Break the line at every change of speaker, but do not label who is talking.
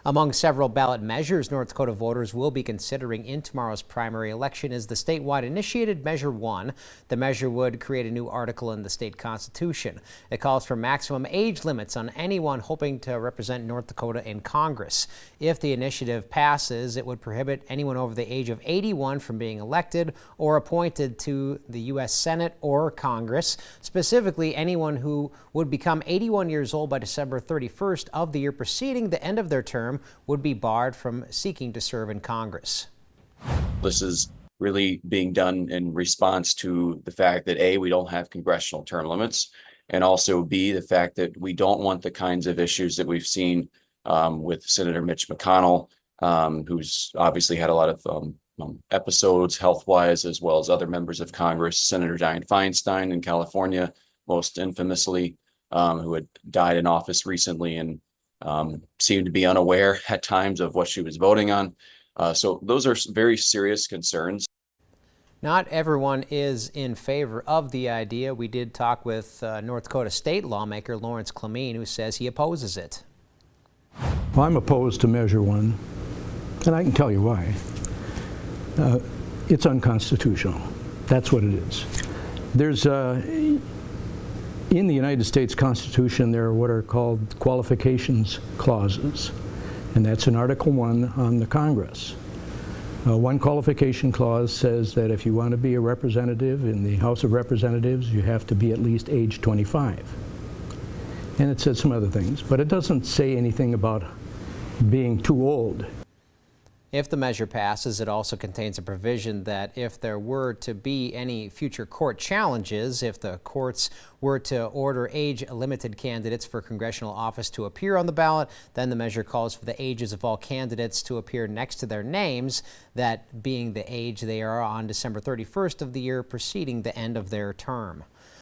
Among several ballot measures North Dakota voters will be considering in tomorrow's primary election is the statewide initiated Measure 1. The measure would create a new article in the state constitution. It calls for maximum age limits on anyone hoping to represent North Dakota in Congress. If the initiative passes, it would prohibit anyone over the age of 81 from being elected or appointed to the U.S. Senate or Congress. Specifically, anyone who would become 81 years old by December 31st of the year preceding the end of their term would be barred from seeking to serve in Congress.
This is really being done in response to the fact that A, we don't have congressional term limits, and also B, the fact that we don't want the kinds of issues that we've seen with Senator Mitch McConnell, who's obviously had a lot of episodes health-wise, as well as other members of Congress. Senator Dianne Feinstein in California, most infamously, who had died in office recently and seemed to be unaware at times of what she was voting on. So those are very serious concerns.
Not everyone is in favor of the idea. We did talk with North Dakota state lawmaker Lawrence Clamine, who says he opposes it.
Well, I'm opposed to Measure 1, and I can tell you why. It's unconstitutional. That's what it is. There's in the United States Constitution, there are what are called qualifications clauses, and that's in Article 1 on the Congress. One qualification clause says that if you want to be a representative in the House of Representatives, you have to be at least age 25. And it says some other things, but it doesn't say anything about being too old.
If the measure passes, it also contains a provision that if there were to be any future court challenges, if the courts were to order age-limited candidates for congressional office to appear on the ballot, then the measure calls for the ages of all candidates to appear next to their names, that being the age they are on December 31st of the year preceding the end of their term.